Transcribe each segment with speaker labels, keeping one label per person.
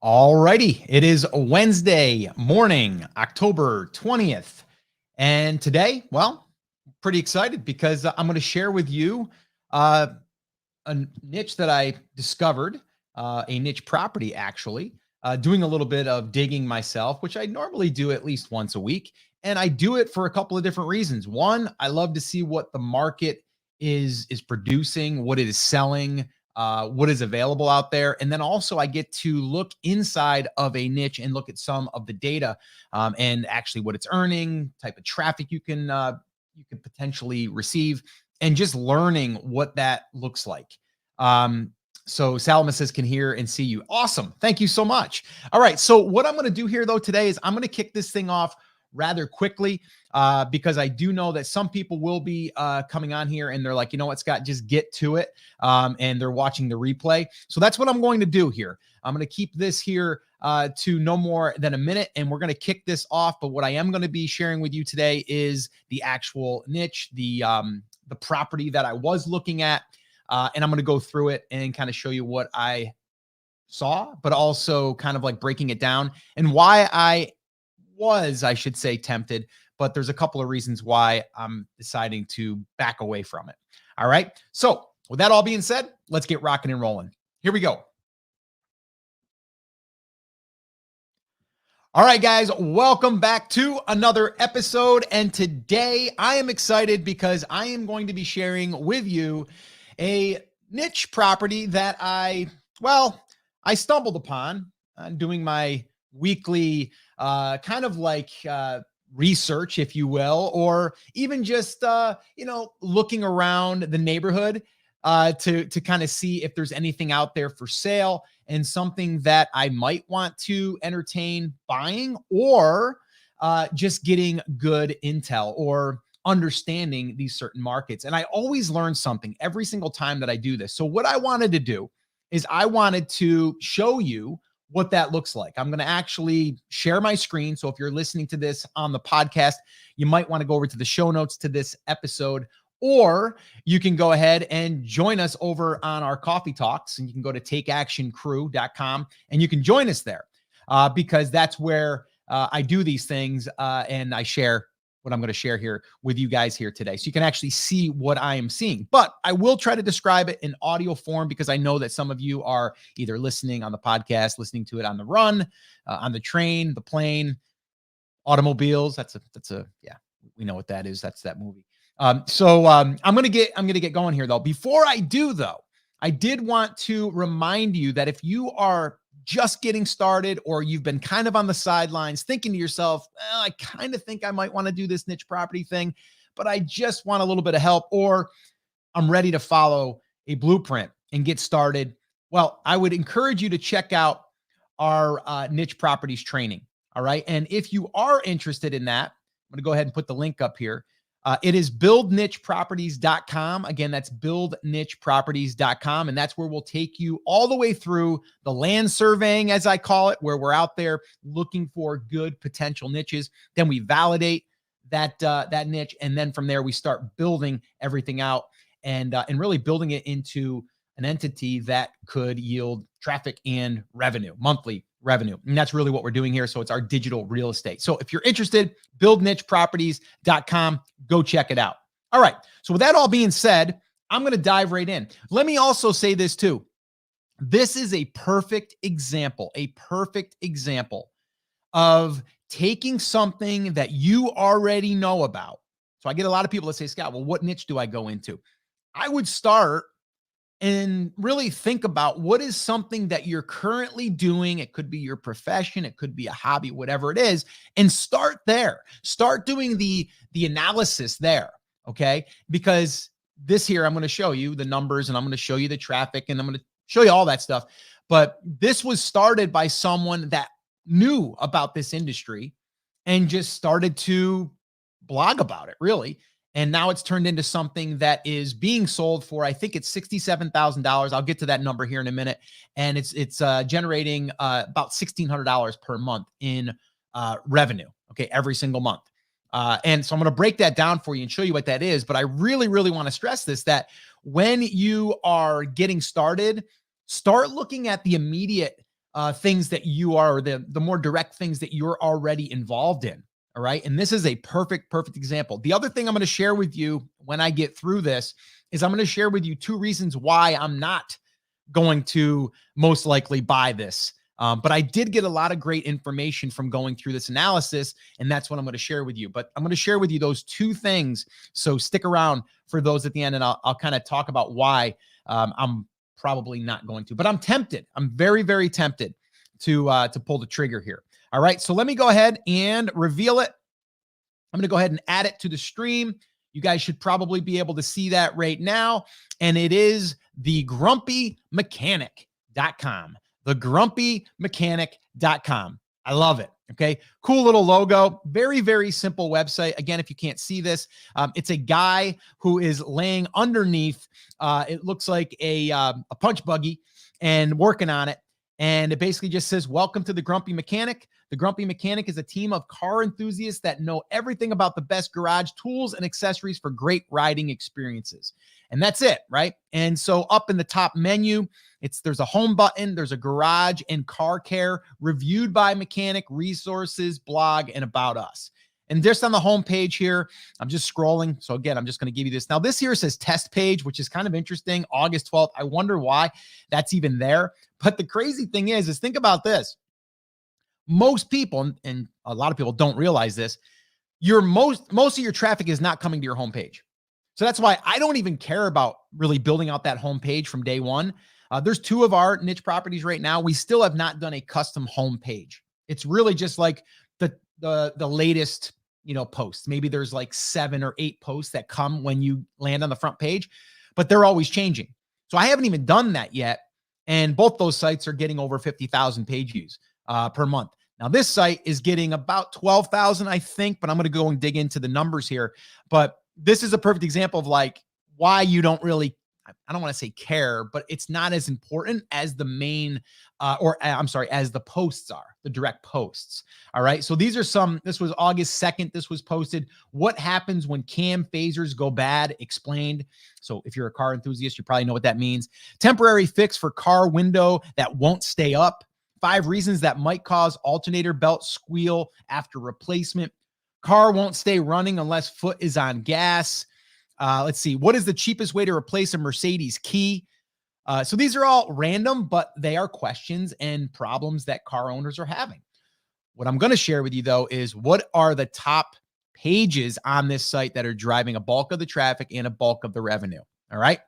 Speaker 1: Alrighty, it is Wednesday morning, October 20th. And today, well, pretty excited because I'm going to share with you a niche that I discovered, a niche property actually, doing a little bit of digging myself, which I normally do at least once a week. And I do it for a couple of different reasons. One, I love to see what the market is producing, what it is selling, what is available out there. And then also I get to look inside of a niche and look at some of the data and actually what it's earning, type of traffic you can potentially receive, and just learning what that looks like. So Salma says, can hear and see you. Awesome. Thank you so much. All right. So what I'm going to do here though today is I'm going to kick this thing off rather quickly because I do know that some people will be coming on here and they're like, you know what, Scott, just get to it. And they're watching the replay. So that's what I'm going to do here. I'm going to keep this here to no more than a minute, and we're going to kick this off. But what I am going to be sharing with you today is the actual niche, the property that I was looking at. And I'm going to go through it and kind of show you what I saw, but also kind of like breaking it down and why I should say, tempted, but there's a couple of reasons why I'm deciding to back away from it. All right. So with that all being said, let's get rocking and rolling. Here we go. All right, guys, welcome back to another episode. And today I am excited because I am going to be sharing with you a niche property that I stumbled upon doing my weekly kind of like research, if you will, or even just, looking around the neighborhood to kind of see if there's anything out there for sale and something that I might want to entertain buying, or just getting good intel or understanding these certain markets. And I always learn something every single time that I do this. So what I wanted to do is I wanted to show you what that looks like. I'm going to actually share my screen. So if you're listening to this on the podcast, you might want to go over to the show notes to this episode, or you can go ahead and join us over on our coffee talks, and you can go to takeactioncrew.com and you can join us there because that's where I do these things and I share what I'm going to share here with you guys here today. So you can actually see what I am seeing, but I will try to describe it in audio form because I know that some of you are either listening on the podcast, listening to it on the run, on the train, the plane, automobiles. That's a, yeah, we know what that is. That's that movie. I'm going to get going here though. Before I do though, I did want to remind you that if you are just getting started, or you've been kind of on the sidelines thinking to yourself, I kind of think I might want to do this niche property thing, but I just want a little bit of help, or I'm ready to follow a blueprint and get started. Well, I would encourage you to check out our niche properties training. All right. And if you are interested in that, I'm going to go ahead and put the link up here. It is buildnicheproperties.com. Again, that's buildnicheproperties.com. And that's where we'll take you all the way through the land surveying, as I call it, where we're out there looking for good potential niches. Then we validate that niche. And then from there, we start building everything out and really building it into an entity that could yield traffic and revenue, monthly revenue. And that's really what we're doing here. So it's our digital real estate. So if you're interested, buildnicheproperties.com, go check it out. All right. So with that all being said, I'm going to dive right in. Let me also say this too. This is a perfect example of taking something that you already know about. So I get a lot of people that say, Scott, well, what niche do I go into? I would start and really think about what is something that you're currently doing. It could be your profession, it could be a hobby, whatever it is, and start there. Start doing the analysis there, okay? Because this here, I'm going to show you the numbers, and I'm going to show you the traffic, and I'm going to show you all that stuff. But this was started by someone that knew about this industry and just started to blog about it, really. And now it's turned into something that is being sold for, I think it's $67,000. I'll get to that number here in a minute. And it's generating about $1,600 per month in revenue, okay, every single month. And so I'm going to break that down for you and show you what that is. But I really, really want to stress this, that when you are getting started, start looking at the immediate things that you are, or the more direct things that you're already involved in. All right. And this is a perfect example. The other thing I'm going to share with you when I get through this is I'm going to share with you 2 reasons why I'm not going to most likely buy this. But I did get a lot of great information from going through this analysis, and that's what I'm going to share with you. But I'm going to share with you those 2 things. So stick around for those at the end, and I'll kind of talk about why I'm probably not going to. But I'm tempted. I'm very tempted to pull the trigger here. All right. So let me go ahead and reveal it. I'm going to go ahead and add it to the stream. You guys should probably be able to see that right now. And it is the grumpymechanic.com. The grumpymechanic.com. I love it. Okay. Cool little logo. Very simple website. Again, if you can't see this, it's a guy who is laying underneath, it looks like a punch buggy and working on it. And it basically just says, welcome to the Grumpy Mechanic. The Grumpy Mechanic is a team of car enthusiasts that know everything about the best garage tools and accessories for great riding experiences. And that's it, right? And so up in the top menu, there's a home button, there's a garage and car care, reviewed by mechanic, resources, blog, and about us. And just on the home page here, I'm just scrolling. So again, I'm just going to give you this. Now this here says test page, which is kind of interesting. August 12th. I wonder why that's even there. But the crazy thing is think about this. Most people, and a lot of people don't realize this, most of your traffic is not coming to your homepage. So that's why I don't even care about really building out that homepage from day one. There's 2 of our niche properties right now. We still have not done a custom homepage. It's really just like the latest, posts. Maybe there's like 7 or 8 posts that come when you land on the front page, but they're always changing. So I haven't even done that yet. And both those sites are getting over 50,000 page views per month. Now this site is getting about 12,000, I think, but I'm going to go and dig into the numbers here. But this is a perfect example of like why you don't really, I don't want to say care, but it's not as important as the main, as the posts are, the direct posts. All right. So these are this was August 2nd. This was posted. What happens when cam phasers go bad? Explained. So if you're a car enthusiast, you probably know what that means. Temporary fix for car window that won't stay up. 5 reasons that might cause alternator belt squeal after replacement. Car won't stay running unless foot is on gas. Let's see. What is the cheapest way to replace a Mercedes key? So these are all random, but they are questions and problems that car owners are having. What I'm going to share with you, though, is what are the top pages on this site that are driving a bulk of the traffic and a bulk of the revenue. All right.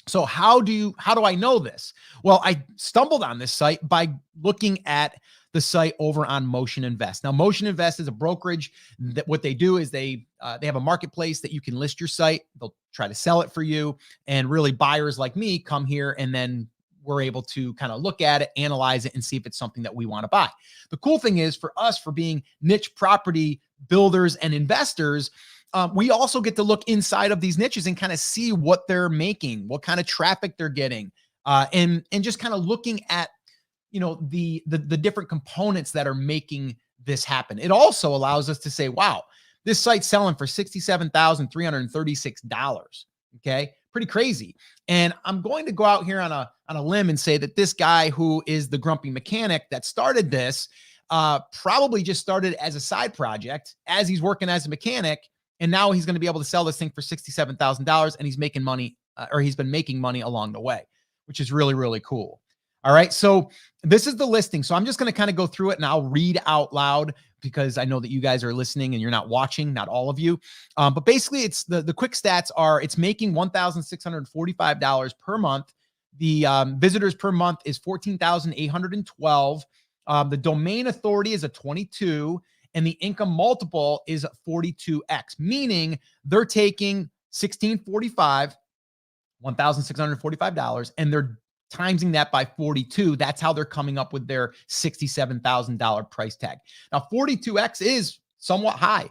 Speaker 1: So how do I know this? Well, I stumbled on this site by looking at the site over on Motion Invest. Now, Motion Invest is a brokerage that what they do is they have a marketplace that you can list your site. They'll try to sell it for you. And really buyers like me come here and then we're able to kind of look at it, analyze it, and see if it's something that we want to buy. The cool thing is for us, for being niche property builders and investors, we also get to look inside of these niches and kind of see what they're making, what kind of traffic they're getting, and just kind of looking at, the different components that are making this happen. It also allows us to say, wow, this site's selling for $67,336. Okay. Pretty crazy. And I'm going to go out here on a limb and say that this guy who is the Grumpy Mechanic that started this, probably just started as a side project as he's working as a mechanic. And now he's going to be able to sell this thing for $67,000 and he's making money, or he's been making money along the way, which is really, really cool. All right. So this is the listing. So I'm just going to kind of go through it and I'll read out loud because I know that you guys are listening and you're not watching, not all of you. But basically it's the quick stats are it's making $1,645 per month. The visitors per month is 14,812. The domain authority is a 22 and the income multiple is 42x, meaning they're taking $1,645, and they're timesing that by 42. That's how they're coming up with their $67,000 price tag. Now, 42x is somewhat high.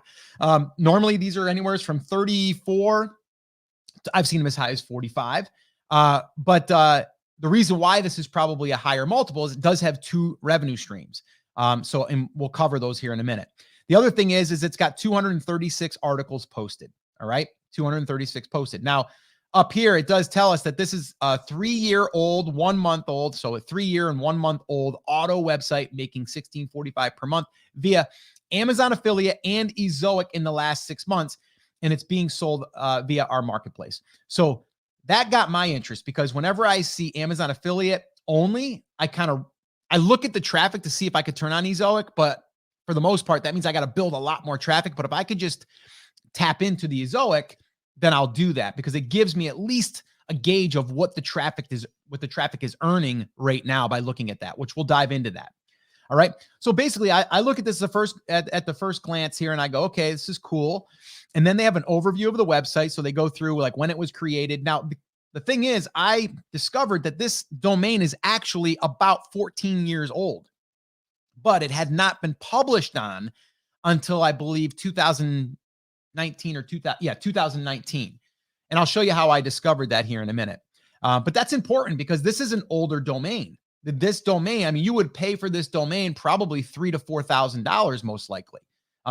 Speaker 1: Normally, these are anywhere from 34. I've seen them as high as 45. But the reason why this is probably a higher multiple is it does have 2 revenue streams. And we'll cover those here in a minute. The other thing is it's got 236 articles posted. All right. 236 posted. Now, up here, it does tell us that this is a 3-year-old, 1 month old. So a 3-year and 1 month old auto website making $16.45 per month via Amazon affiliate and Ezoic in the last 6 months. And it's being sold via our marketplace. So that got my interest because whenever I see Amazon affiliate only, I look at the traffic to see if I could turn on Ezoic, but for the most part, that means I got to build a lot more traffic. But if I could just tap into the Ezoic, then I'll do that because it gives me at least a gauge of what the traffic is earning right now by looking at that, which we'll dive into that. All right. So basically I look at this at the first glance here and I go, okay, this is cool. And then they have an overview of the website. So they go through like when it was created. Now, the thing is, I discovered that this domain is actually about 14 years old, but it had not been published on until I believe 2019 or 2019. And I'll show you how I discovered that here in a minute. But that's important because this is an older domain. This domain, I mean, you would pay for this domain probably $3,000 to $4,000 most likely,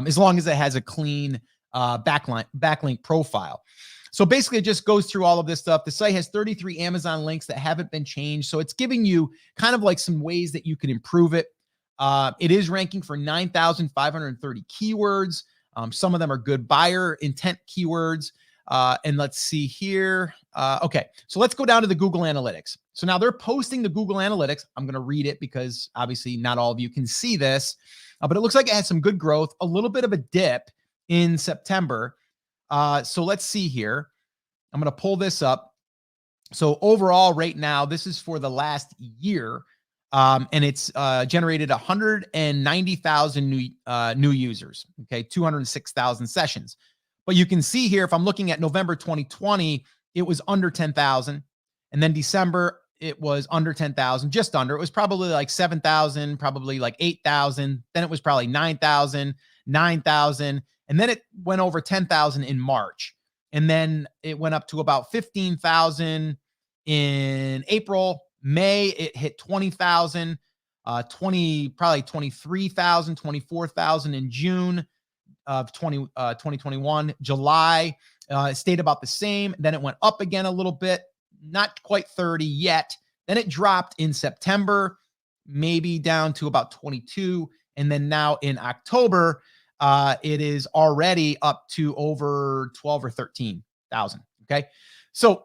Speaker 1: as long as it has a clean backlink profile. So basically, it just goes through all of this stuff. The site has 33 Amazon links that haven't been changed. So it's giving you kind of like some ways that you can improve it. It is ranking for 9,530 keywords. Some of them are good buyer intent keywords. And let's see here. Okay, so let's go down to the Google Analytics. So now they're posting the Google Analytics. I'm going to read it because obviously not all of you can see this, but it looks like it has some good growth, a little bit of a dip in September. So let's see here. I'm going to pull this up. So overall right now, this is for the last year. And it's generated 190,000 new users. Okay, 206,000 sessions. But you can see here, if I'm looking at November 2020, it was under 10,000. And then December, it was under 10,000, just under. It was probably like 7,000, probably like 8,000. Then it was probably 9,000, 9,000. And then it went over 10,000 in March. And then it went up to about 15,000 in April. May, it hit 20,000, probably 23,000, 24,000 in June of 2021. July, it stayed about the same. Then it went up again a little bit, not quite 30 yet. Then it dropped in September, maybe down to about 22. And then now in October, it is already up to over 12 or 13,000. Okay. So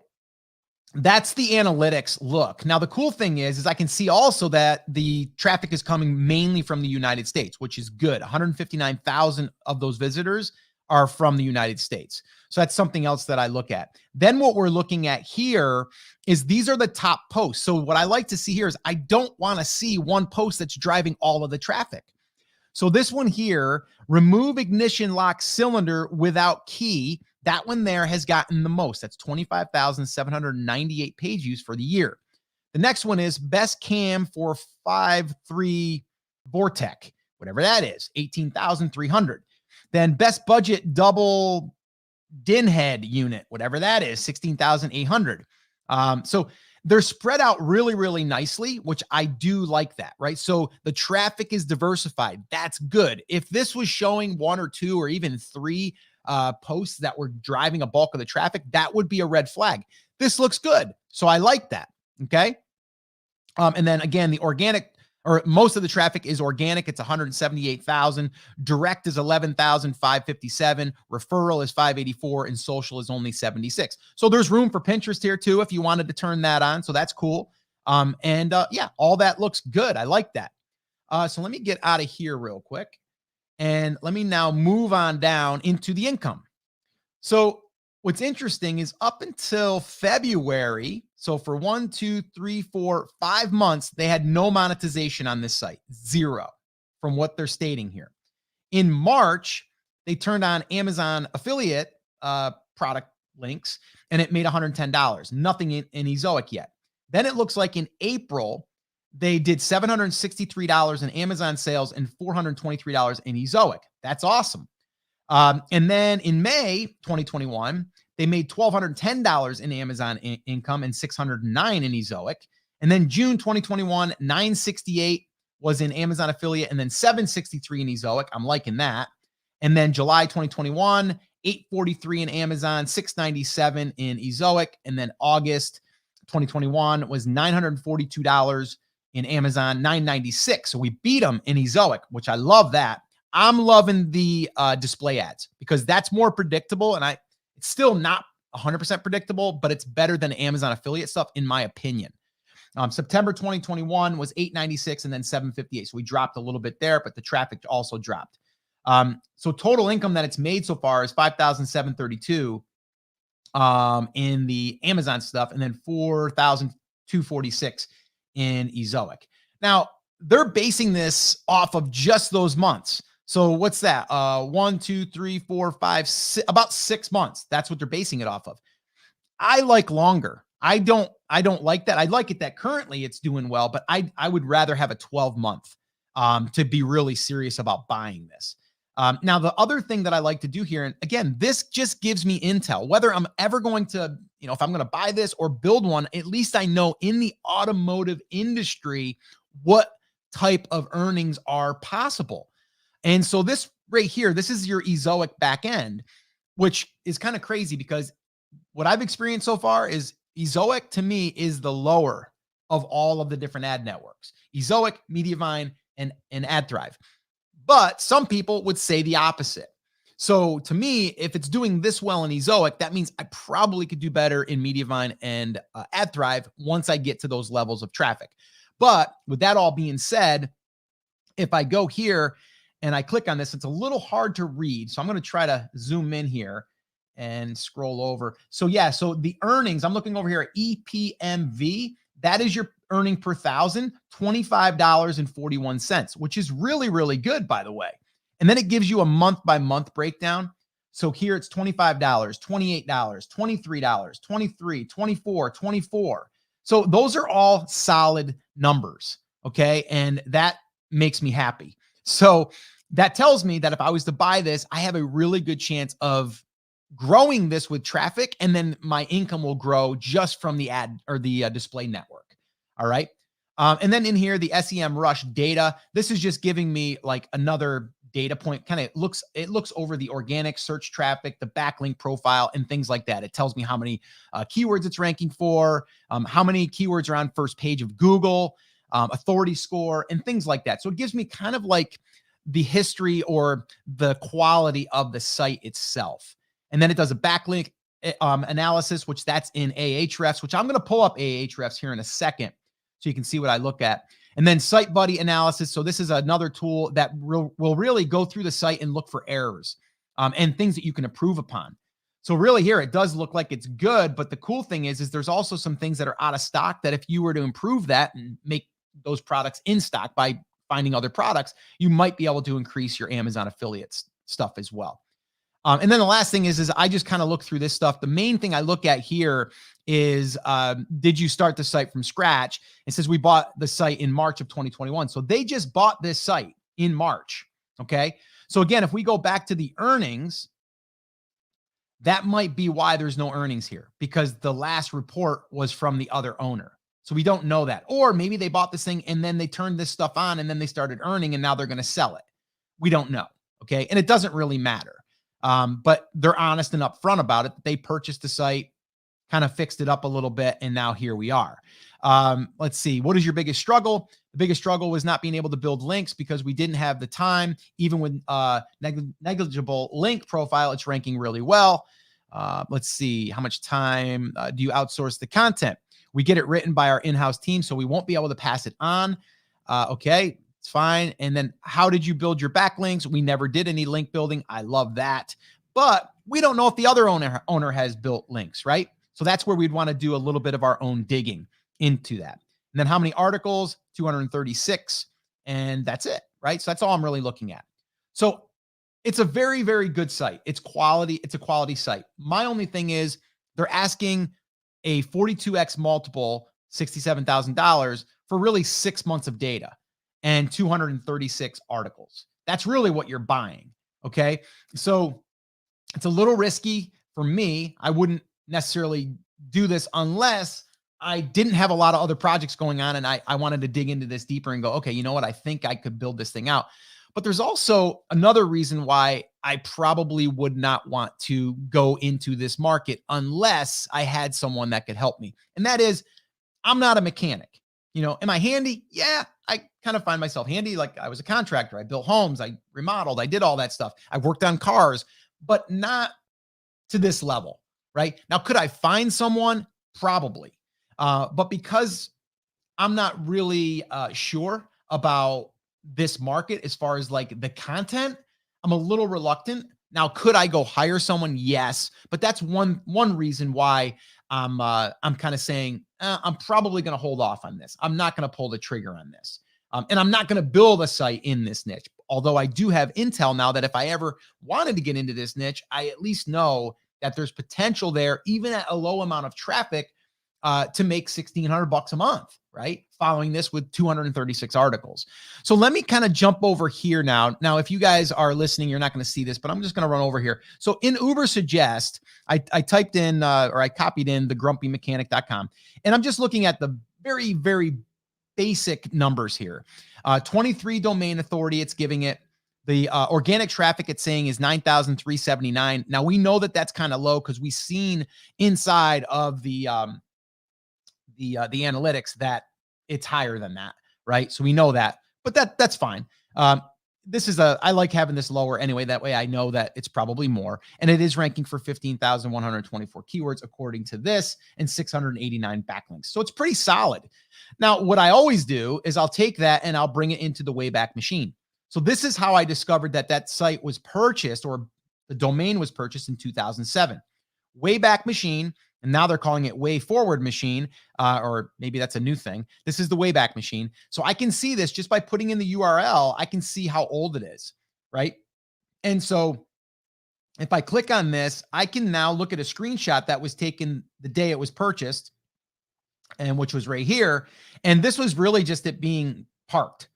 Speaker 1: that's the analytics look. Now, the cool thing is I can see also that the traffic is coming mainly from the United States, which is good. 159,000 of those visitors are from the United States. So that's something else that I look at. Then what we're looking at here is these are the top posts. So what I like to see here is I don't want to see one post that's driving all of the traffic. So this one here, remove ignition lock cylinder without key. That one there has gotten the most. That's 25,798 page views for the year. The next one is best cam for 5.3 Vortec, whatever that is, 18,300. Then best budget double din head unit, whatever that is, 16,800. So they're spread out really, really nicely, which I do like that, right? So the traffic is diversified. That's good. If this was showing 1 or 2 or even 3 posts that were driving a bulk of the traffic, that would be a red flag. This looks good. So I like that. Okay. And then again, the organic, or most of the traffic is organic. It's 178,000. Direct is 11,557. Referral is 584 and social is only 76. So there's room for Pinterest here too, if you wanted to turn that on. So that's cool. Yeah, all that looks good. I like that. So let me get out of here real quick. And let me now move on down into the income. So what's interesting is up until February, so for 1, 2, 3, 4, 5 months, they had no monetization on this site, 0 from what they're stating here. In March, they turned on Amazon affiliate product links and it made $110, nothing in Ezoic yet. Then it looks like in April, they did $763 in Amazon sales and $423 in Ezoic. That's awesome. And then in May 2021, they made $1,210 in Amazon income and $609 in Ezoic. And then June 2021, $968 was in Amazon affiliate and then $763 in Ezoic. I'm liking that. And then July 2021, $843 in Amazon, $697 in Ezoic, and then August 2021 was $942 in Amazon, $996. So we beat them in Ezoic, which I love that. I'm loving the display ads because that's more predictable, and it's still not 100% predictable, but it's better than Amazon affiliate stuff in my opinion. September 2021 was $896 and then $758. So we dropped a little bit there, but the traffic also dropped. So total income that it's made so far is $5,732 in the Amazon stuff, and then $4,246 in Ezoic. Now they're basing this off of just those months. So what's that? 1, 2, 3, 4, 5, 6, about 6 months. That's what they're basing it off of. I like longer. I don't like that. I like it that currently it's doing well, but I would rather have a 12-month to be really serious about buying this. Now, the other thing that I like to do here, and again, this just gives me intel, whether I'm ever going to, if I'm going to buy this or build one, at least I know in the automotive industry what type of earnings are possible. And so this right here, this is your Ezoic backend, which is kind of crazy because what I've experienced so far is Ezoic to me is the lower of all of the different ad networks. Ezoic, Mediavine, and AdThrive. But some people would say the opposite. So to me, if it's doing this well in Ezoic, that means I probably could do better in Mediavine and AdThrive once I get to those levels of traffic. But with that all being said, if I go here and I click on this, it's a little hard to read. So I'm going to try to zoom in here and scroll over. So yeah, so the earnings, I'm looking over here at EPMV. That is your earning per thousand, $25.41, which is really, really good, by the way. And then it gives you a month by month breakdown. So here it's $25, $28, $23, $23, $24, $24. So those are all solid numbers. Okay. And that makes me happy. So that tells me that if I was to buy this, I have a really good chance of growing this with traffic, and then my income will grow just from the ad or the display network. All right. And then in here, the SEMRush data, this is just giving me like another data point. Kind of it looks over the organic search traffic, the backlink profile, and things like that. It tells me how many keywords it's ranking for, how many keywords are on first page of Google, authority score, and things like that. So it gives me kind of like the history or the quality of the site itself. And then it does a backlink analysis, which that's in AHREFs, which I'm going to pull up AHREFs here in a second so you can see what I look at. And then Site Buddy analysis. So this is another tool that will really go through the site and look for errors and things that you can improve upon. So really here, it does look like it's good. But the cool thing is there's also some things that are out of stock that if you were to improve that and make those products in stock by finding other products, you might be able to increase your Amazon affiliates stuff as well. And then the last thing is I just kind of look through this stuff. The main thing I look at here is, did you start the site from scratch? It says we bought the site in March of 2021. So they just bought this site in March. Okay. So again, if we go back to the earnings, that might be why there's no earnings here, because the last report was from the other owner. So we don't know that. Or maybe they bought this thing and then they turned this stuff on and then they started earning and now they're going to sell it. We don't know. Okay. And it doesn't really matter. But they're honest and upfront about it. They purchased the site, kind of fixed it up a little bit, and now here we are. Let's see. What is your biggest struggle? The biggest struggle was not being able to build links because we didn't have the time. Even with negligible link profile, it's ranking really well. Let's see. How much time do you outsource the content? We get it written by our in-house team, so we won't be able to pass it on. Okay. It's fine. And then how did you build your backlinks? We never did any link building. I love that. But we don't know if the other owner has built links, right? So that's where we'd want to do a little bit of our own digging into that. And then how many articles? 236. And that's it, right? So that's all I'm really looking at. So it's a very, very good site. It's quality. It's a quality site. My only thing is they're asking a 42x multiple, $67,000 for really 6 months of data and 236 articles. That's really what you're buying. Okay. So it's a little risky for me. I wouldn't necessarily do this unless I didn't have a lot of other projects going on and I wanted to dig into this deeper and go, okay, you know what? I think I could build this thing out. But there's also another reason why I probably would not want to go into this market unless I had someone that could help me. And that is, I'm not a mechanic. Am I handy? Yeah, I kind of find myself handy. Like, I was a contractor. I built homes. I remodeled. I did all that stuff. I worked on cars, but not to this level, right? Now, could I find someone? Probably. But because I'm not really sure about this market as far as like the content, I'm a little reluctant. Now, could I go hire someone? Yes, but that's one reason why I'm kind of saying I'm probably going to hold off on this. I'm not going to pull the trigger on this, and I'm not going to build a site in this niche. Although I do have intel now that if I ever wanted to get into this niche, I at least know that there's potential there, even at a low amount of traffic, to make $1,600 a month, right? Following this with 236 articles. So let me kind of jump over here now. Now, if you guys are listening, you're not going to see this, but I'm just going to run over here. So in Uber Suggest, I typed in, or I copied in thegrumpymechanic.com, and I'm just looking at the very, very basic numbers here. 23 domain authority, it's giving it. The organic traffic it's saying is 9,379. Now, we know that that's kind of low because we've seen inside of the analytics that it's higher than that, right? So we know that, but that's fine. I like having this lower anyway. That way I know that it's probably more, and it is ranking for 15,124 keywords according to this, and 689 backlinks. So it's pretty solid. Now, what I always do is I'll take that and I'll bring it into the Wayback Machine. So this is how I discovered that site was purchased, or the domain was purchased in 2007. Wayback Machine, and now they're calling it Way Forward Machine, or maybe that's a new thing. This is the Wayback Machine. So I can see this just by putting in the URL. I can see how old it is, right? And so if I click on this, I can now look at a screenshot that was taken the day it was purchased, and which was right here. And this was really just it being parked.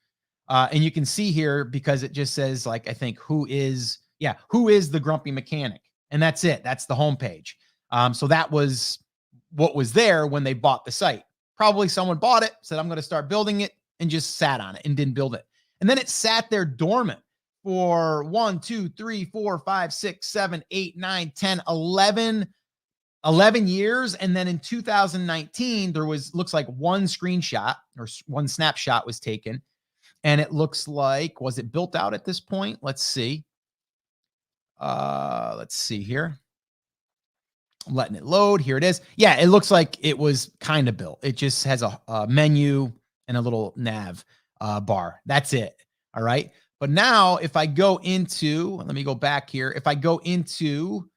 Speaker 1: And you can see here, because it just says, like, I think, who is the Grumpy Mechanic? And that's it. That's the homepage. So that was what was there when they bought the site. Probably someone bought it, said, I'm going to start building it, and just sat on it and didn't build it. And then it sat there dormant for 1, 2, 3, 4, 5, 6, 7, 8, 9, 10, 11 years. And then in 2019, there looks like one screenshot or one snapshot was taken. And it looks like, was it built out at this point? Let's see. Let's see here. I'm letting it load. Here it is. Yeah, it looks like it was kind of built. It just has a menu and a little nav bar. That's it. All right. But now if I go into, let me go back here. If I go into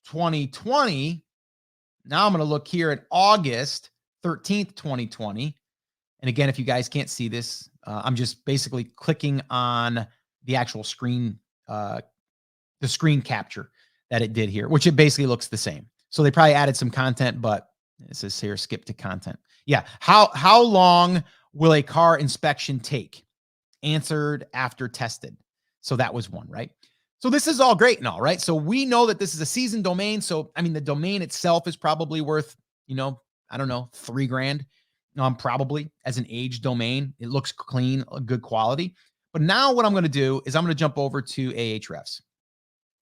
Speaker 1: 2020, now I'm going to look here at August 13th, 2020. And again, if you guys can't see this, I'm just basically clicking on the actual screen, the screen capture that it did here, which it basically looks the same. So they probably added some content, but it says here, skip to content. Yeah. How long will a car inspection take? Answered after tested. So that was one, right? So this is all great and all, right? So we know that this is a seasoned domain. So, I mean, the domain itself is probably worth, I don't know, $3,000. Probably as an aged domain. It looks clean, good quality. But now what I'm going to do is I'm going to jump over to AHREFs.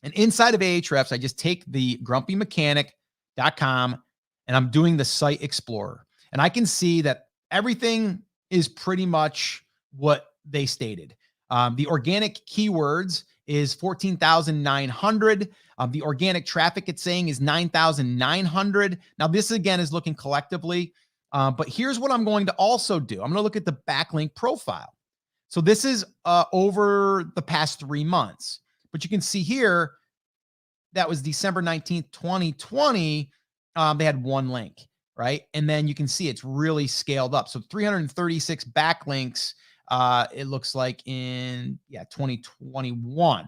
Speaker 1: And inside of AHREFs, I just take the grumpymechanic.com and I'm doing the Site Explorer. And I can see that everything is pretty much what they stated. The organic keywords is 14,900. The organic traffic it's saying is 9,900. Now this again is looking collectively. But here's what I'm going to also do. I'm going to look at the backlink profile. So this is over the past 3 months. But you can see here, that was December 19th, 2020. They had one link, right? And then you can see it's really scaled up. So 336 backlinks, it looks like in 2021.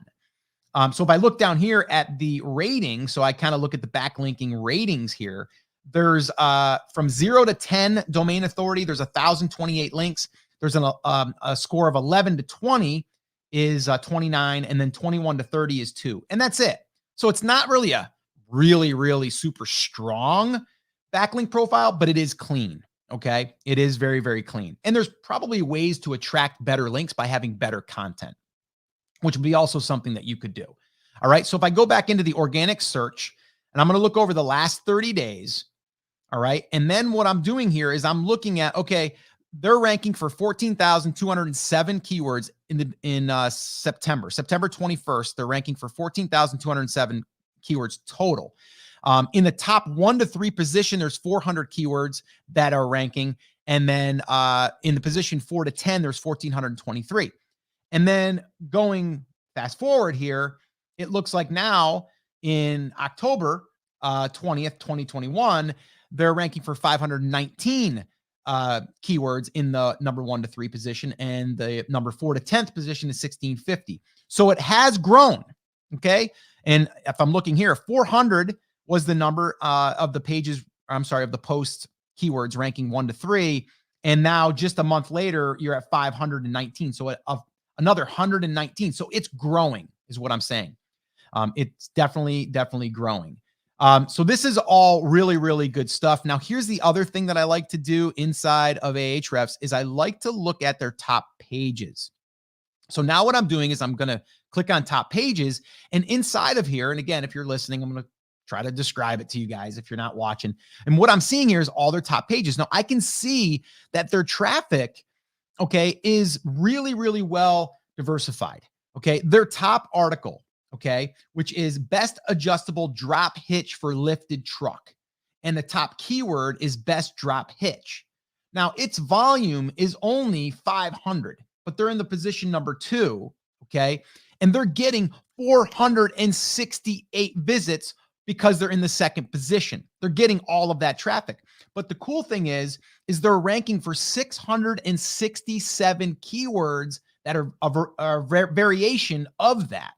Speaker 1: So if I look down here at the rating, so I kind of look at the backlinking ratings here, there's from 0 to 10 domain authority, there's 1,028 links. There's a score of 11 to 20 is 29, and then 21 to 30 is 2. And that's it. So it's not really a really super strong backlink profile, but it is clean. Okay. It is very, very clean. And there's probably ways to attract better links by having better content, which would be also something that you could do. All right. So if I go back into the organic search and I'm going to look over the last 30 days. All right. And then what I'm doing here is I'm looking at, okay, they're ranking for 14,207 keywords in September 21st. They're ranking for 14,207 keywords total. In the top 1 to 3 position, there's 400 keywords that are ranking. And then in the position 4 to 10, there's 1,423. And then going fast forward here, it looks like now in October 20th, 2021, they're ranking for 519 keywords in the number 1 to 3 position, and the number 4 to 10th position is 1,650. So it has grown. Okay. And if I'm looking here, 400 was the number of the pages, of the post keywords ranking 1 to 3. And now just a month later, you're at 519. So another 119. So it's growing is what I'm saying. It's definitely growing. So this is all really, really good stuff. Now, here's the other thing that I like to do inside of AHREFs is I like to look at their top pages. So now what I'm doing is I'm going to click on top pages, and inside of here, and again, if you're listening, I'm going to try to describe it to you guys if you're not watching. And what I'm seeing here is all their top pages. Now I can see that their traffic, okay, is really, really well diversified. Okay. Their top article, okay, which is best adjustable drop hitch for lifted truck. And the top keyword is best drop hitch. Now its volume is only 500, but they're in the position number 2. Okay. And they're getting 468 visits because they're in the second position. They're getting all of that traffic. But the cool thing is they're ranking for 667 keywords that are a variation of that.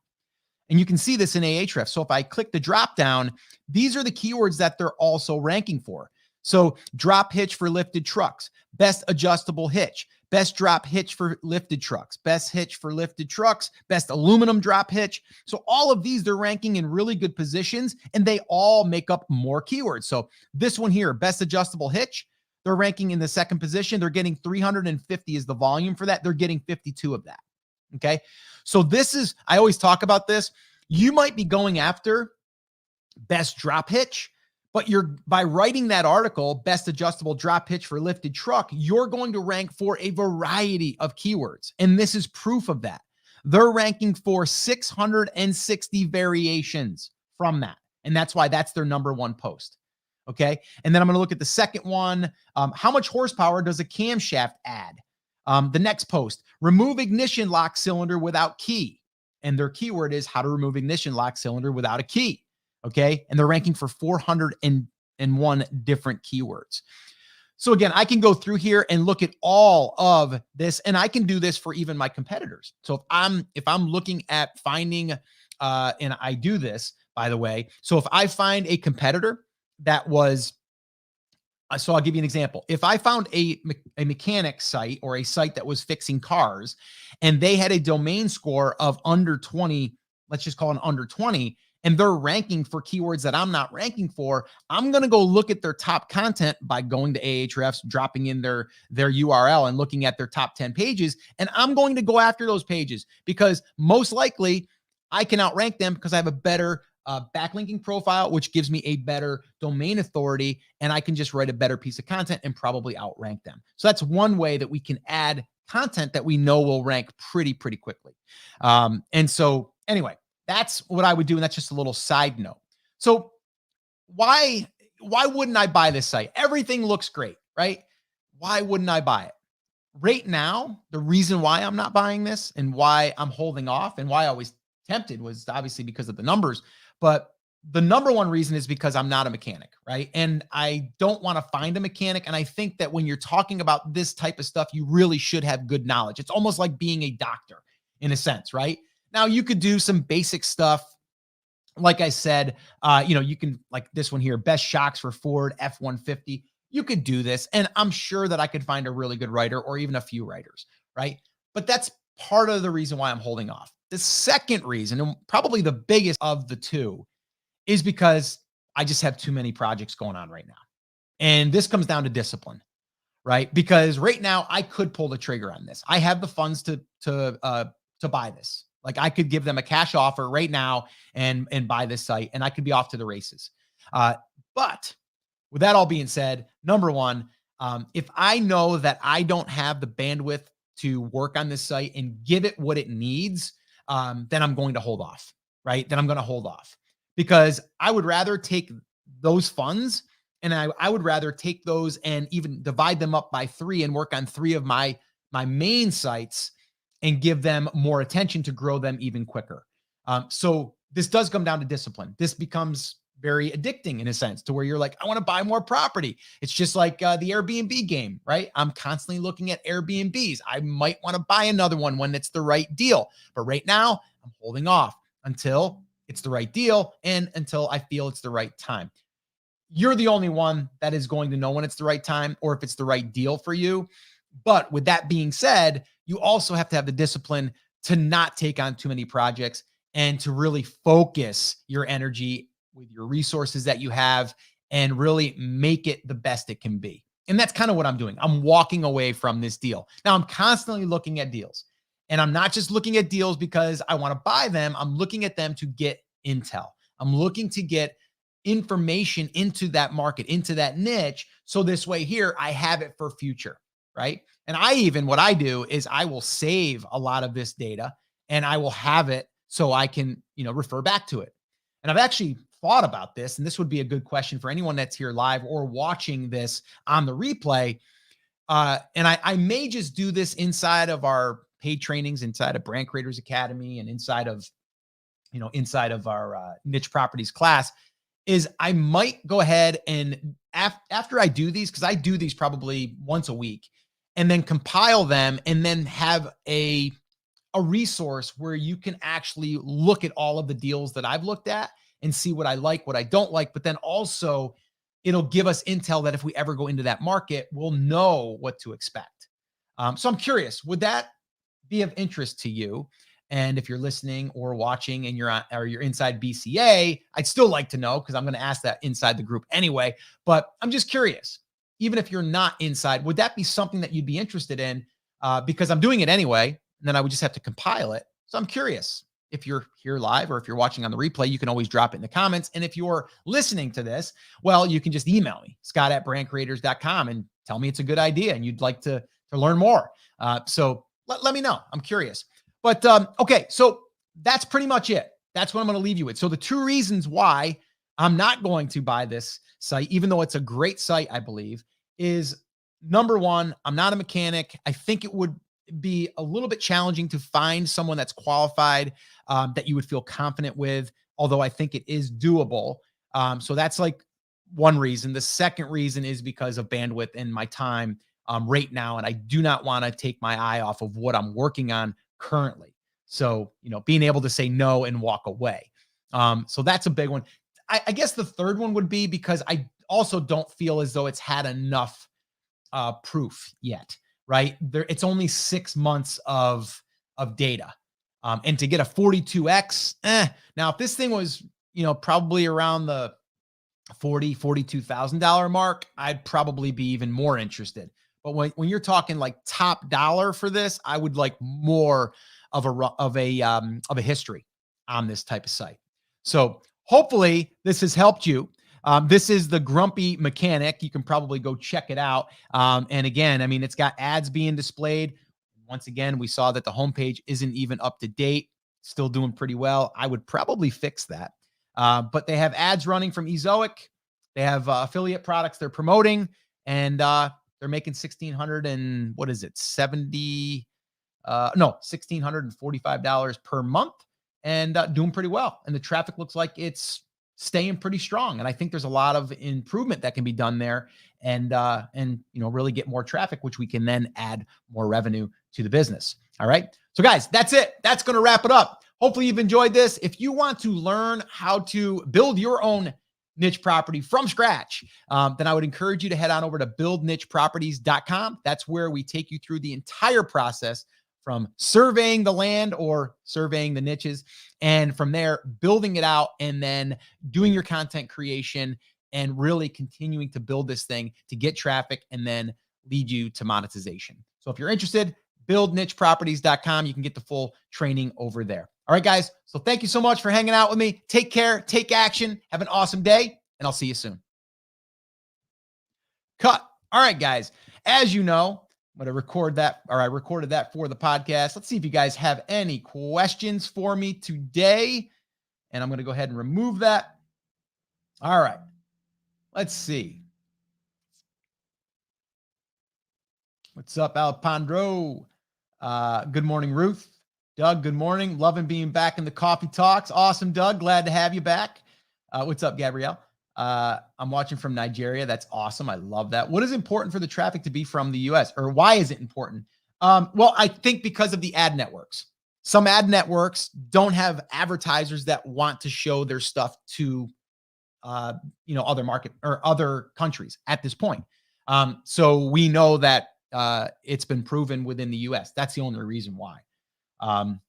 Speaker 1: And you can see this in AHREFs. So if I click the drop down, these are the keywords that they're also ranking for. So drop hitch for lifted trucks, best adjustable hitch, best drop hitch for lifted trucks, best hitch for lifted trucks, best aluminum drop hitch. So all of these, they're ranking in really good positions, and they all make up more keywords. So this one here, best adjustable hitch, they're ranking in the second position. They're getting 350 is the volume for that. They're getting 52 of that. Okay. So this is, I always talk about this. You might be going after best drop hitch, but by writing that article, best adjustable drop hitch for lifted truck, you're going to rank for a variety of keywords. And this is proof of that. They're ranking for 660 variations from that. And that's why that's their number 1 post. Okay. And then I'm going to look at the second one. How much horsepower does a camshaft add? The next post, remove ignition lock cylinder without key. And their keyword is how to remove ignition lock cylinder without a key. Okay. And they're ranking for 401 different keywords. So again, I can go through here and look at all of this, and I can do this for even my competitors. So if I'm looking at finding, and I do this, by the way, so if I find a competitor that was, so I'll give you an example. If I found a mechanic site or a site that was fixing cars and they had a domain score of under 20, let's just call it under 20, and they're ranking for keywords that I'm not ranking for, I'm going to go look at their top content by going to AHREFs, dropping in their URL and looking at their top 10 pages. And I'm going to go after those pages because most likely I can outrank them because I have a better backlinking profile, which gives me a better domain authority, and I can just write a better piece of content and probably outrank them. So that's one way that we can add content that we know will rank pretty quickly. And so anyway, that's what I would do. And that's just a little side note. So why wouldn't I buy this site? Everything looks great, right? Why wouldn't I buy it? Right now, the reason why I'm not buying this and why I'm holding off and why I was tempted was obviously because of the numbers. But the number 1 reason is because I'm not a mechanic, right? And I don't want to find a mechanic. And I think that when you're talking about this type of stuff, you really should have good knowledge. It's almost like being a doctor in a sense, right? Now you could do some basic stuff. Like I said, you can, like this one here, best shocks for Ford F-150. You could do this. And I'm sure that I could find a really good writer or even a few writers, right? But that's part of the reason why I'm holding off. The second reason, and probably the biggest of the two, is because I just have too many projects going on right now. And this comes down to discipline. right? Because right now I could pull the trigger on this. I have the funds to buy this. Like I could give them a cash offer right now and buy this site, and I could be off to the races. But with that all being said, number one, if I know that I don't have the bandwidth to work on this site and give it what it needs, then I'm going to hold off, right? Then I'm going to hold off because I would rather take those funds and I would rather take those and even divide them up by 3 and work on 3 of my main sites and give them more attention to grow them even quicker. So this does come down to discipline. This becomes very addicting in a sense to where you're like, I want to buy more property. It's just like the Airbnb game, right? I'm constantly looking at Airbnbs. I might want to buy another one when it's the right deal. But right now I'm holding off until it's the right deal and until I feel it's the right time. You're the only one that is going to know when it's the right time or if it's the right deal for you. But with that being said, you also have to have the discipline to not take on too many projects and to really focus your energy with your resources that you have and really make it the best it can be. And that's kind of what I'm doing. I'm walking away from this deal. Now I'm constantly looking at deals, and I'm not just looking at deals because I want to buy them. I'm looking at them to get intel. I'm looking to get information into that market, into that niche. So this way here, I have it for future, right? And what I do is I will save a lot of this data and I will have it so I can, refer back to it. And I've actually thought about this, and this would be a good question for anyone that's here live or watching this on the replay. And I may just do this inside of our paid trainings, inside of Brand Creators Academy, and inside of our niche properties class, is I might go ahead and after I do these, because I do these probably once a week, and then compile them and then have a resource where you can actually look at all of the deals that I've looked at and see what I like, what I don't like, but then also it'll give us intel that if we ever go into that market, we'll know what to expect. So I'm curious, would that be of interest to you? And if you're listening or watching and you're inside BCA, I'd still like to know, because I'm going to ask that inside the group anyway. But I'm just curious, even if you're not inside, would that be something that you'd be interested in? Because I'm doing it anyway, and then I would just have to compile it. So I'm curious. If you're here live or if you're watching on the replay, you can always drop it in the comments. And if you're listening to this, well, you can just email me, scott@brandcreators.com, and tell me it's a good idea and you'd like to learn more. So let me know. I'm curious. But okay, so that's pretty much it. That's what I'm going to leave you with. So the 2 reasons why I'm not going to buy this site, even though it's a great site, I believe, is number 1, I'm not a mechanic. I think it would be a little bit challenging to find someone that's qualified, that you would feel confident with, although I think it is doable. So that's like one reason. The second reason is because of bandwidth and my time right now. And I do not want to take my eye off of what I'm working on currently. So, being able to say no and walk away. So that's a big one. I guess the third one would be because I also don't feel as though it's had enough proof yet, right? It's only 6 months of data. And to get a 42x, now if this thing was, probably around the $42,000 mark, I'd probably be even more interested. But when you're talking like top dollar for this, I would like more of a history on this type of site. So hopefully this has helped you. This is the Grumpy Mechanic. You can probably go check it out. And again, I mean, it's got ads being displayed. Once again, we saw that the homepage isn't even up to date. Still doing pretty well. I would probably fix that. But they have ads running from Ezoic. They have affiliate products they're promoting, and they're making $1,645 per month, and doing pretty well. And the traffic looks like it's staying pretty strong. And I think there's a lot of improvement that can be done there, and really get more traffic, which we can then add more revenue to the business. All right. So guys, that's it. That's going to wrap it up. Hopefully you've enjoyed this. If you want to learn how to build your own niche property from scratch, then I would encourage you to head on over to buildnicheproperties.com. That's where we take you through the entire process from surveying the land or surveying the niches, and from there, building it out and then doing your content creation and really continuing to build this thing to get traffic and then lead you to monetization. So if you're interested, buildnicheproperties.com. You can get the full training over there. All right, guys. So thank you so much for hanging out with me. Take care, take action, have an awesome day, and I'll see you soon. Cut. All right, guys. As you know, I'm going to record that, or I recorded that for the podcast. Let's see if you guys have any questions for me today. And I'm going to go ahead and remove that. All right. Let's see. What's up, Alpandro? Good morning, Ruth. Doug, good morning. Loving being back in the coffee talks. Awesome, Doug. Glad to have you back. What's up, Gabrielle? I'm watching from Nigeria. That's awesome. I love that. What is important for the traffic to be from the US, or why is it important? Well, I think because of the ad networks. Some ad networks don't have advertisers that want to show their stuff to, other market or other countries at this point. So we know that it's been proven within the US. That's the only reason why. How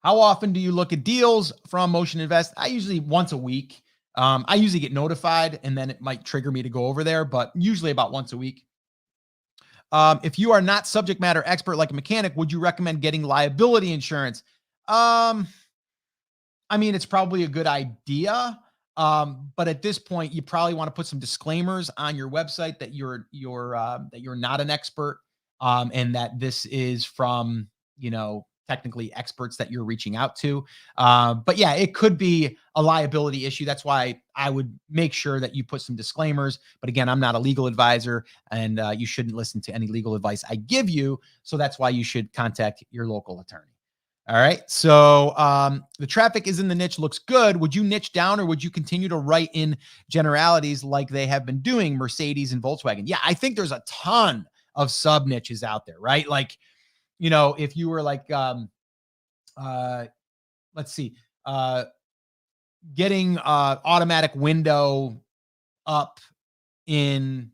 Speaker 1: often do you look at deals from Motion Invest? I usually once a week. I usually get notified and then it might trigger me to go over there, but usually about once a week. If you are not subject matter expert like a mechanic, would you recommend getting liability insurance? I mean, it's probably a good idea. But at this point, you probably want to put some disclaimers on your website that you're not an expert, and that this is from, technically experts that you're reaching out to. But yeah, it could be a liability issue. That's why I would make sure that you put some disclaimers. But again, I'm not a legal advisor, and you shouldn't listen to any legal advice I give you. So that's why you should contact your local attorney. All right. So the traffic is in the niche, looks good. Would you niche down, or would you continue to write in generalities like they have been doing, Mercedes and Volkswagen? Yeah, I think there's a ton of sub niches out there, right? Like, if you were like, let's see, getting automatic window up in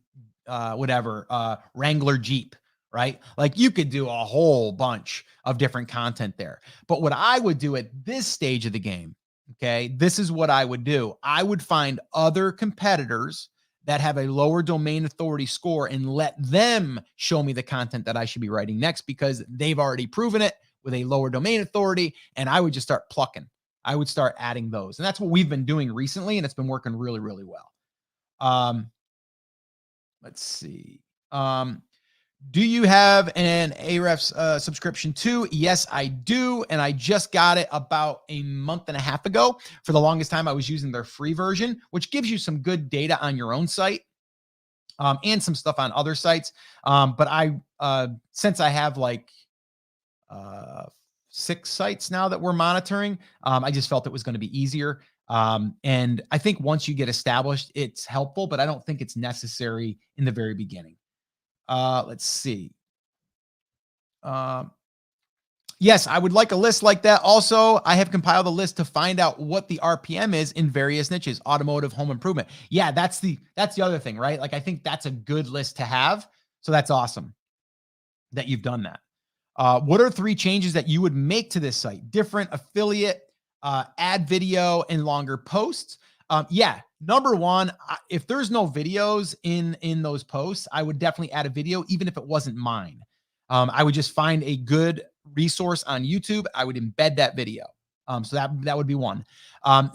Speaker 1: Wrangler Jeep, right? Like you could do a whole bunch of different content there. But what I would do at this stage of the game, okay, this is what I would do. I would find other competitors that have a lower domain authority score and let them show me the content that I should be writing next, because they've already proven it with a lower domain authority. And I would just start plucking. I would start adding those. And that's what we've been doing recently. And it's been working really, really well. Let's see. Do you have an AHREFs subscription too? Yes, I do. And I just got it about a month and a half ago. For the longest time, I was using their free version, which gives you some good data on your own site, and some stuff on other sites. But since I have like 6 sites now that we're monitoring, I just felt it was going to be easier. And I think once you get established, it's helpful, but I don't think it's necessary in the very beginning. Let's see. Yes, I would like a list like that. Also, I have compiled a list to find out what the RPM is in various niches, automotive, home improvement. Yeah, that's the other thing, right? Like, I think that's a good list to have. So that's awesome that you've done that. What are 3 changes that you would make to this site? Different affiliate, add video, and longer posts. Yeah, number 1, if there's no videos in those posts, I would definitely add a video, even if it wasn't mine. I would just find a good resource on YouTube. I would embed that video. So that would be 1.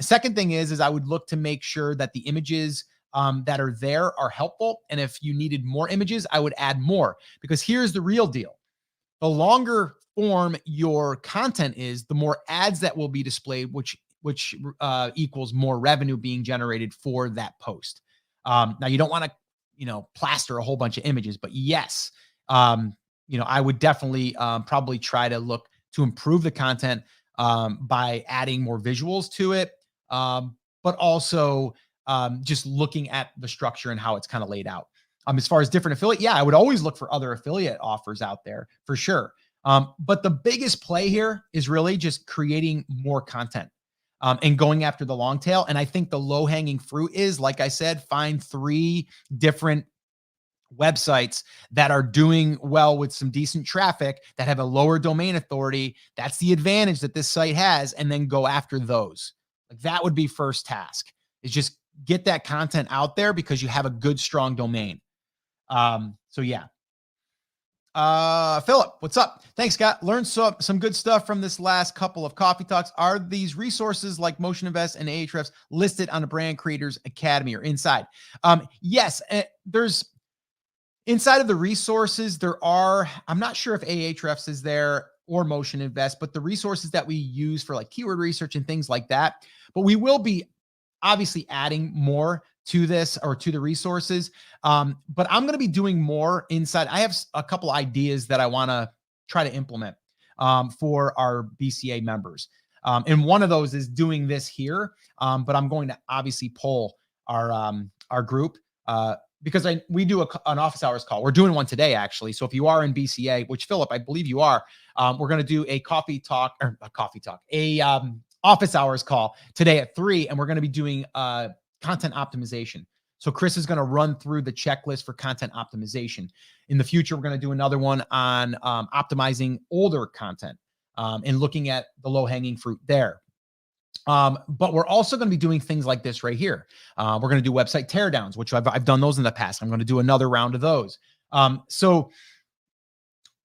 Speaker 1: Second thing is I would look to make sure that the images that are there are helpful. And if you needed more images, I would add more, because here's the real deal. The longer form your content is, the more ads that will be displayed, which equals more revenue being generated for that post. Now you don't want to, plaster a whole bunch of images, but yes, I would definitely probably try to look to improve the content by adding more visuals to it, but also just looking at the structure and how it's kind of laid out. As far as different affiliate, yeah, I would always look for other affiliate offers out there for sure. But the biggest play here is really just creating more content and going after the long tail. And I think the low hanging fruit is, like I said, find 3 different websites that are doing well with some decent traffic, that have a lower domain authority. That's the advantage that this site has. And then go after those. Like, that would be first task, is just get that content out there, because you have a good, strong domain. So yeah. Philip, what's up? Thanks, Scott. Learned some good stuff from this last couple of coffee talks. Are these resources like Motion Invest and AHREFs listed on the Brand Creators Academy or inside? Yes, there's inside of the resources. There are, I'm not sure if AHREFs is there or Motion Invest, but the resources that we use for like keyword research and things like that. But we will be obviously adding more to this or to the resources. But I'm going to be doing more inside. I have a couple ideas that I want to try to implement for our BCA members. And one of those is doing this here. But I'm going to obviously poll our group because we do an office hours call. We're doing one today, actually. So if you are in BCA, which Philip, I believe you are, we're going to do a office hours call today at 3, and we're going to be doing content optimization. So Chris is going to run through the checklist for content optimization. In the future, we're going to do another one on optimizing older content and looking at the low-hanging fruit there. But we're also going to be doing things like this right here. We're going to do website teardowns, which I've done those in the past. I'm going to do another round of those. So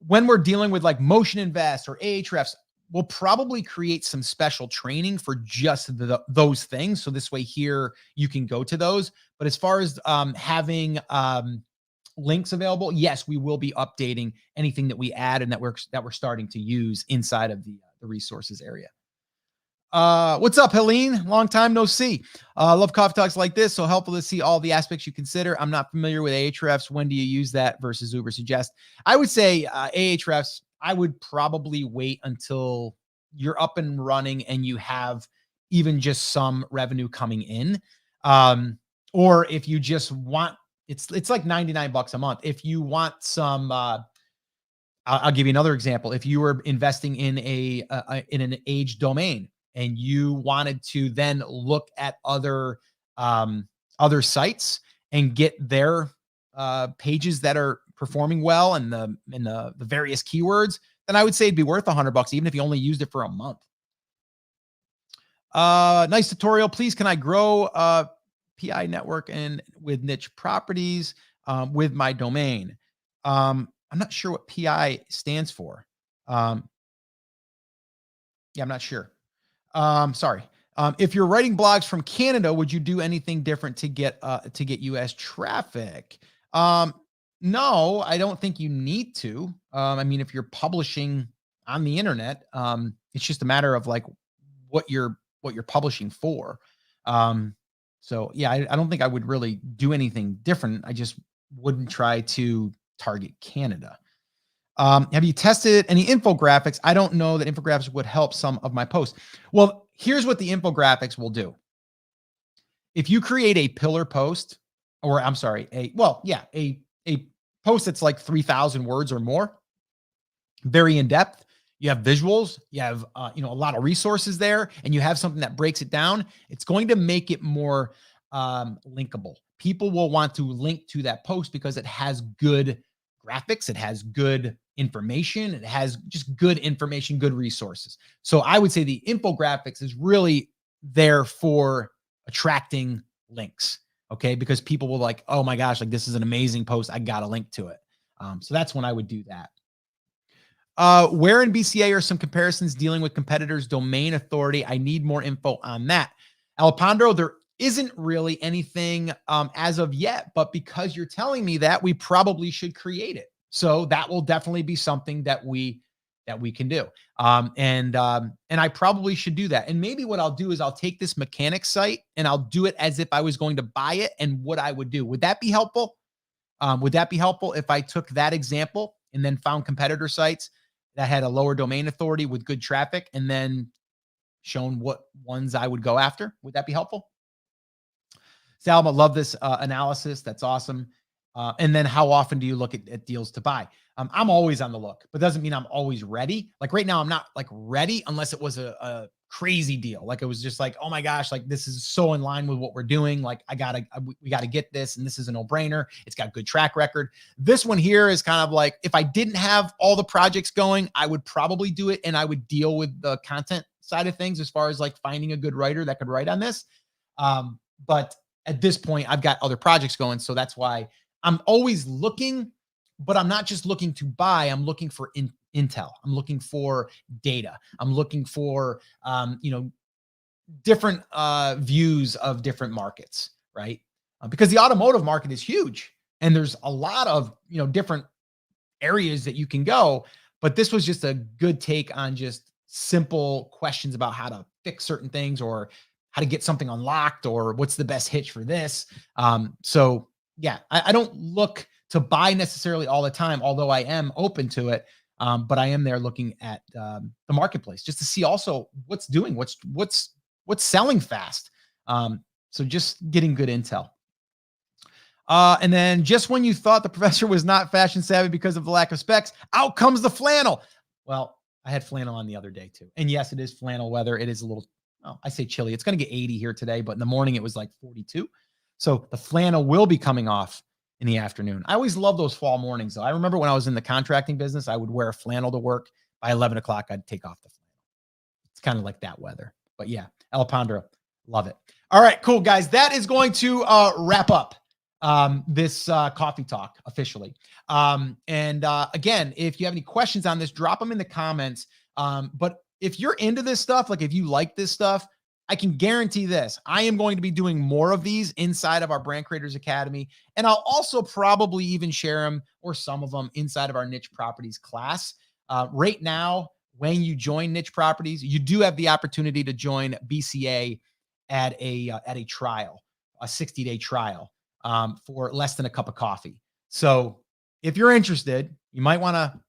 Speaker 1: when we're dealing with like Motion Invest or AHREFs, we'll probably create some special training for just those things. So this way here, you can go to those. But as far as having links available, yes, we will be updating anything that we add and that we're starting to use inside of the resources area. What's up, Helene? Long time no see. Love coffee talks like this. So helpful to see all the aspects you consider. I'm not familiar with AHREFs. When do you use that versus Uber Suggest? I would say AHREFs, I would probably wait until you're up and running and you have even just some revenue coming in. Or if you just want, it's like $99 a month. If you want some, I'll give you another example. If you were investing in in an age domain and you wanted to then look at other sites and get their pages that are performing well and the various keywords, then I would say it'd be worth $100, even if you only used it for a month. Nice tutorial. Please, can I grow PI network and with niche properties with my domain? I'm not sure what PI stands for. Yeah, I'm not sure. Sorry. If you're writing blogs from Canada, would you do anything different to get US traffic? No, I don't think you need to. I mean, if you're publishing on the internet, it's just a matter of like what you're publishing for. So yeah, I don't think I would really do anything different. I just wouldn't try to target Canada. Have you tested any infographics? I don't know that infographics would help some of my posts. Well, here's what the infographics will do. If you create a pillar post, or I'm sorry, a post that's like 3,000 words or more, very in depth, you have visuals, you have a lot of resources there, and you have something that breaks it down, it's going to make it more linkable. People will want to link to that post because it has good graphics, it has good information, it has just good information, good resources. So I would say the infographics is really there for attracting links, okay? Because people will like, oh my gosh, like this is an amazing post, I got a link to it. So that's when I would do that. Where in BCA are some comparisons dealing with competitors' domain authority? I need more info on that. Alejandro, there isn't really anything as of yet, but because you're telling me that, we probably should create it. So that will definitely be something that we can do. And I probably should do that. And maybe what I'll do is I'll take this mechanic site and I'll do it as if I was going to buy it and what I would do. Would that be helpful? Would that be helpful if I took that example and then found competitor sites that had a lower domain authority with good traffic and then shown what ones I would go after? Would that be helpful? Salma, love this analysis. That's awesome. And then how often do you look at deals to buy? I'm always on the look, but doesn't mean I'm always ready. Like right now, I'm not like ready unless it was a crazy deal. Like it was just like, oh my gosh, like this is so in line with what we're doing. Like we gotta get this. And this is a no brainer. It's got good track record. This one here is kind of like, if I didn't have all the projects going, I would probably do it. And I would deal with the content side of things as far as like finding a good writer that could write on this. But at this point, I've got other projects going. So that's why I'm always looking, but I'm not just looking to buy. I'm looking for intel. I'm looking for data. I'm looking for, different views of different markets, right? Because the automotive market is huge and there's a lot of, different areas that you can go. But this was just a good take on just simple questions about how to fix certain things or how to get something unlocked or what's the best hitch for this. So yeah, I don't look to buy necessarily all the time, although I am open to it. But I am there looking at the marketplace just to see also what's doing, what's selling fast. So just getting good intel. And then just when you thought the professor was not fashion savvy because of the lack of specs, out comes the flannel. Well, I had flannel on the other day too. And yes, it is flannel weather. It is a little, I say chilly. It's going to get 80 here today, but in the morning it was like 42. So the flannel will be coming off in the afternoon. I always love those fall mornings though. I remember when I was in the contracting business, I would wear a flannel to work. By 11 o'clock, I'd take off the flannel. It's kind of like that weather. But yeah, El Pondra, love it. All right, cool, guys. That is going to wrap up this coffee talk officially. Again, if you have any questions on this, drop them in the comments. But if you're into this stuff, like if you like this stuff, I can guarantee this. I am going to be doing more of these inside of our Brand Creators Academy. And I'll also probably even share them or some of them inside of our Niche Properties class. Right now, when you join Niche Properties, you do have the opportunity to join BCA at a trial, a 60-day trial. For less than a cup of coffee. So if you're interested, you might want to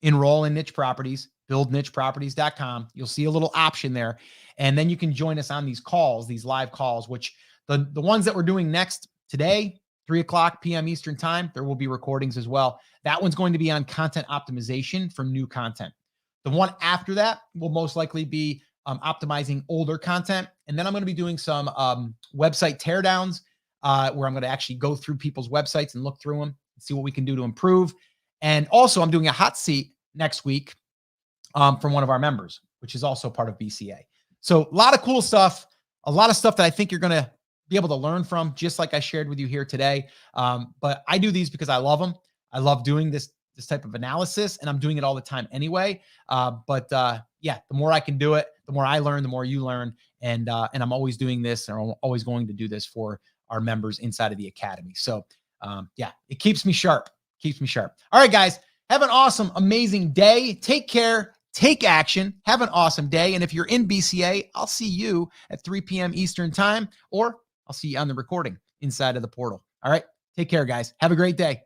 Speaker 1: enroll in Niche Properties, buildnicheproperties.com. You'll see a little option there. And then you can join us on these calls, these live calls, which the ones that we're doing next today, 3:00 p.m. Eastern time, there will be recordings as well. That one's going to be on content optimization for new content. The one after that will most likely be optimizing older content. And then I'm going to be doing some website teardowns, where I'm going to actually go through people's websites and look through them and see what we can do to improve. And also I'm doing a hot seat next week from one of our members, which is also part of BCA. So a lot of cool stuff, a lot of stuff that I think you're going to be able to learn from, just like I shared with you here today. But I do these because I love them. I love doing this type of analysis, and I'm doing it all the time anyway. Yeah, the more I can do it, the more I learn, the more you learn. And I'm always doing this, and I'm always going to do this for our members inside of the academy. So yeah, it keeps me sharp, All right, guys, have an awesome, amazing day. Take care, take action, have an awesome day. And if you're in BCA, I'll see you at 3 p.m. Eastern time, or I'll see you on the recording inside of the portal. All right, take care, guys. Have a great day.